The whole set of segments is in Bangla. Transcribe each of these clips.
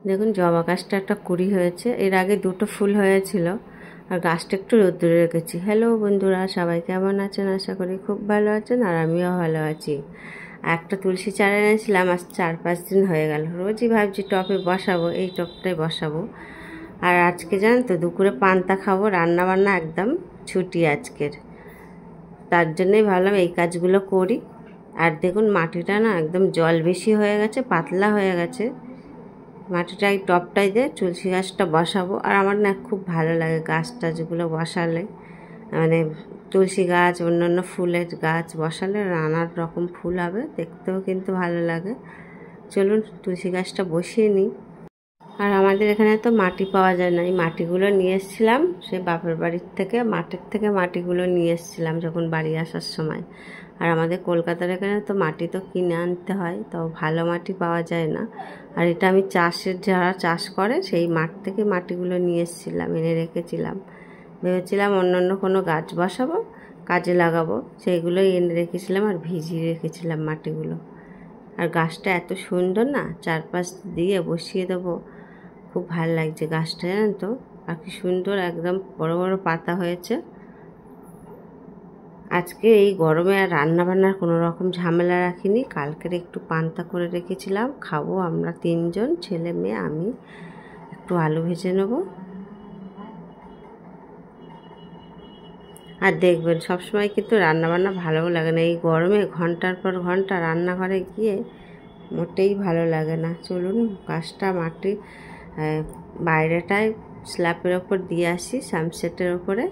দেখুন জবা গাছটা একটা কুড়ি হয়েছে, এর আগে দুটো ফুল হয়েছিল আর গাছটা একটু রোদ্দুরে রেখেছি। হ্যালো বন্ধুরা, সবাই কেমন আছেন? আশা করি খুব ভালো আছেন আর আমিও ভালো আছি। একটা তুলসী চারা এনেছিলাম, আজ 4-5 দিন হয়ে গেল। রোজই ভাবছি টবে বসাবো, এই টবটাই বসাবো। আর আজকে জানেন তো দুপুরে পান্তা খাবো, রান্না বান্না একদম ছুটি আজকের, তার জন্যই ভাবলাম এই কাজগুলো করি। আর দেখুন মাটিটা না একদম জল বেশি হয়ে গেছে, পাতলা হয়ে গেছে। মাটিটা এই টবটাই দিয়ে তুলসী গাছটা বসাবো। আর আমার না খুব ভালো লাগে গাছ টাছগুলো বসালে, মানে তুলসী গাছ অন্যান্য ফুলের গাছ বসালে নানা রকম ফুল হবে, দেখতেও কিন্তু ভালো লাগে। চলুন তুলসী গাছটা বসিয়ে নিই। আর আমাদের এখানে তো মাটি পাওয়া যায় না, এই মাটিগুলো নিয়ে এসেছিলাম সে বাপের বাড়ির থেকে, মাঠের থেকে মাটিগুলো নিয়ে এসেছিলাম যখন বাড়ি আসার সময়। আর আমাদের কলকাতার এখানে তো মাটি তো কিনে আনতে হয়, তো ভালো মাটি পাওয়া যায় না। আর এটা আমি চাষের, যারা চাষ করে সেই মাঠ থেকে মাটিগুলো নিয়ে এসেছিলাম, এনে রেখেছিলাম। ভেবেছিলাম অন্য কোনো গাছ বসাবো, কাজে লাগাবো, সেইগুলোই এনে রেখেছিলাম আর ভিজিয়ে রেখেছিলাম মাটিগুলো। আর গাছটা এত সুন্দর না, চারপাশ দিয়ে বসিয়ে দেবো, খুব ভালো লাগছে গাছটা জানেন তো। আর কি সুন্দর একদম বড় বড় পাতা হয়েছে। আজকে এই গরমে আর রান্না বান্নার কোনো রকম ঝামেলা রাখিনি, কালকের একটু পান্তা করে রেখেছিলাম, খাবো আমরা 3 জন, ছেলে মেয়ে আমি। একটু আলু ভেজে নেব। আর দেখবেন সবসময় কিন্তু রান্নাবান্না ভালোও লাগে না, এই গরমে ঘন্টার পর ঘন্টা রান্নাঘরে গিয়ে মোটেই ভালো লাগে না। চলুন গাছটা মাটি বাইরেটায় স্ল্যাপের ওপর দিয়ে আসি, সানসেটের ওপরে।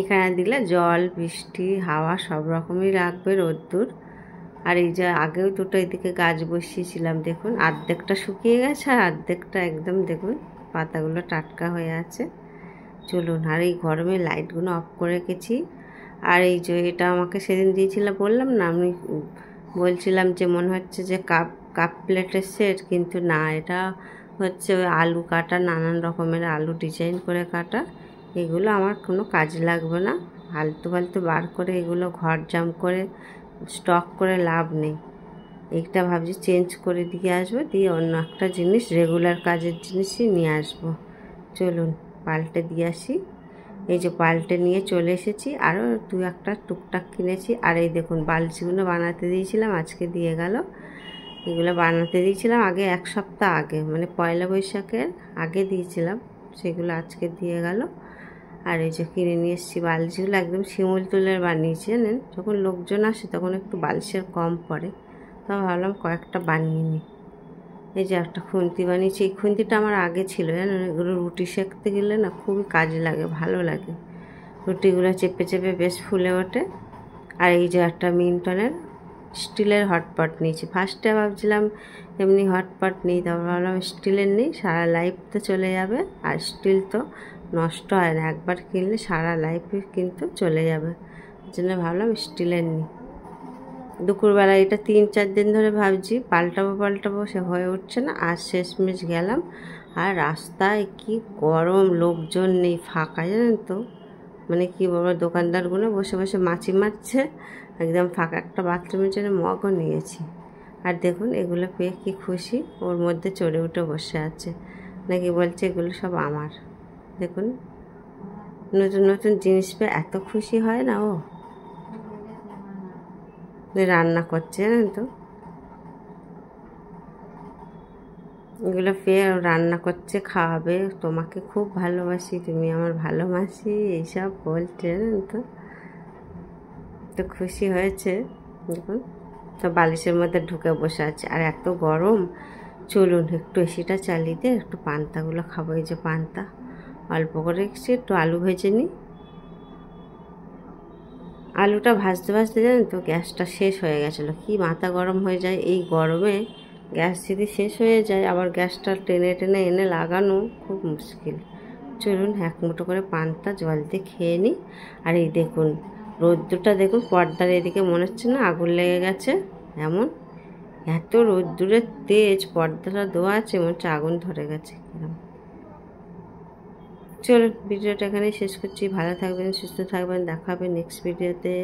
এখানে দিলে জল বৃষ্টি হাওয়া সব রকমই লাগবে, রোদ্দুর। আর এই যে আগেও দুটো এদিকে গাছ বসিয়েছিলাম, দেখুন অর্ধেকটা শুকিয়ে গেছে আর অর্ধেকটা একদম দেখুন পাতাগুলো টাটকা হয়ে আছে। চলুন, আর এই গরমে লাইটগুলো অফ করে রেখেছি। আর এই যে এটা আমাকে সেদিন দিয়েছিলাম, বললাম না, আমি বলছিলাম যে মনে হচ্ছে যে কাপ প্লেটের সেট, কিন্তু না, এটা হচ্ছে ওই আলু কাটা, নানান রকমের আলু ডিজাইন করে কাটা। এগুলো আমার কোনো কাজে লাগবে না, ফালতু ফালতু বার করে এগুলো ঘর জাম করে স্টক করে লাভ নেই। এইটা ভাবছি চেঞ্জ করে দিয়ে আসবো, দিয়ে অন্য একটা জিনিস রেগুলার কাজের জিনিসই নিয়ে আসবো। চলুন পাল্টে দিয়ে আসি। এই যে পাল্টে নিয়ে চলে এসেছি, আরও 2-1টা টুকটাক কিনেছি। আর এই দেখুন বালতিগুলো বানাতে দিয়েছিলাম, আজকে দিয়ে গেল। এগুলো বানাতে দিয়েছিলাম আগে 1 সপ্তাহ আগে, মানে পয়লা বৈশাখের আগে দিয়েছিলাম, সেগুলো আজকে দিয়ে গেল। আর এই যে কিনে নিয়ে এসেছি বালতিগুলো, একদম শিমুল তুলের বানিয়েছি জানেন। যখন লোকজন আসে তখন একটু বালিশের কম পড়ে, তো ভাবলাম কয়েকটা বানিয়ে নিই। এই যে একটা খুন্তি বানিয়েছি, এই খুন্তিটা আমার আগে ছিল জানেন, এগুলো রুটি সেঁকতে গেলে না খুবই কাজে লাগে, ভালো লাগে, রুটিগুলো চেপে চেপে বেশ ফুলে ওঠে। আর এই যে একটা মিল্টনের স্টিলের হটপট নিয়েছি। ফার্স্টে ভাবছিলাম এমনি হটপট নিই, তারপর ভাবলাম স্টিলের নিই, সারা লাইফ তো চলে যাবে, আর স্টিল তো নষ্ট হয় না, একবার কিনলে সারা লাইফ কিন্তু চলে যাবে, ওই জন্য ভাবলাম স্টিলের নিই। দুপুরবেলা এটা 3-4 দিন ধরে ভাবছি পাল্টাবো, সে হয়ে উঠছে না। আর শেষমেশ গেলাম, আর রাস্তায় কি গরম, লোকজন নেই, ফাঁকা জানেন তো, মানে কি বলবো, দোকানদারগুলো বসে বসে মাছি মারছে, একদম ফাঁকা। একটা বাথরুমের জন্য মগও নিয়েছি। আর দেখুন এগুলো পেয়ে কি খুশি, ওর মধ্যে চড়ে উঠে বসে আছে, নাকি বলছে এগুলো সব আমার। দেখুন নতুন নতুন জিনিস পেয়ে এত খুশি হয় না ও। রান্না করছে জানেন তো, এগুলো পেয়ে রান্না করছে, খাওয়াবে, তোমাকে খুব ভালোবাসি, তুমি আমার ভালো মাসি, এইসব বলছে জানেন তো। তো খুশি হয়েছে দেখুন, তো বালিশের মধ্যে ঢুকে বসে আছে। আর এত গরম, চলুন একটু এসিটা চালিয়ে দিয়ে একটু পান্তাগুলো খাবো। এই যে পান্তা অল্প করে রেখেছি, একটু আলু ভেজে নিই। আলুটা ভাজতে ভাজতে জানেন তো গ্যাসটা শেষ হয়ে গেছিলো, কি মাথা গরম হয়ে যায় এই গরমে। গ্যাস যদি শেষ হয়ে যায় আবার গ্যাসটা টেনে টেনে এনে লাগানো খুব মুশকিল। চলুন 1 মুঠো করে পান্তা জল দিয়ে খেয়ে নিই। আর এই দেখুন রোদ্দুরটা দেখুন, পর্দার এদিকে মনে হচ্ছে না আগুন লেগে গেছে, এমন এত রোদ্দুরের তেজ, পর্দাটা দেওয়া আছে মনে হচ্ছে আগুন ধরে গেছে এরকম। চলুন ভিডিওটা এখানেই শেষ করছি, ভালো থাকবেন, সুস্থ থাকবেন, দেখা হবে নেক্সট ভিডিওতে।